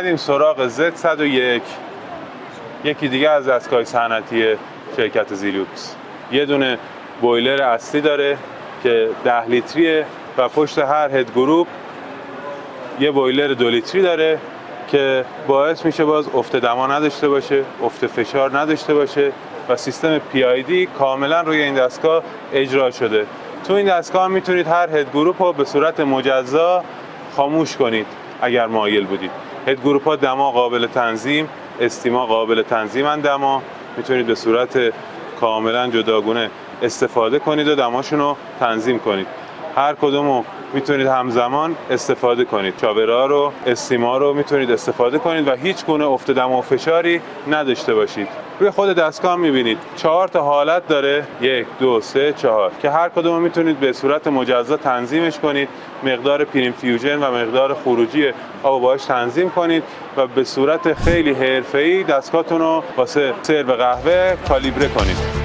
اومدیم سراغ Z101، یکی دیگه از دستگاه صنعتی شرکت زیلوکس. یه دونه بویلر اصلی داره که 10 لیتریه و پشت هر هد گروپ یه بویلر 2 لیتری داره که باعث میشه باز افت دما نداشته باشه، افت فشار نداشته باشه و سیستم PID کاملا روی این دستگاه اجرا شده. تو این دستگاه میتونید هر هد گروپ رو به صورت مجزا خاموش کنید اگر مایل بودید. هد گروپ ها دما قابل تنظیم، استیما قابل تنظیمن، دما میتونید به صورت کاملا جداگونه استفاده کنید و دماشون رو تنظیم کنید. هر کدومو میتونید همزمان استفاده کنید. چاورا رو، استیما رو میتونید استفاده کنید و هیچ گونه افت دما و فشاری نداشته باشید. روی خود دستگاه میبینید 4 تا حالت داره، 1 2 3 4 که هر کدومو میتونید به صورت مجزا تنظیمش کنید. مقدار پریم فیوژن و مقدار خروجی آب باهاش تنظیم کنید و به صورت خیلی حرفه‌ای دستگاهتون رو واسه سرو قهوه کالیبره کنید.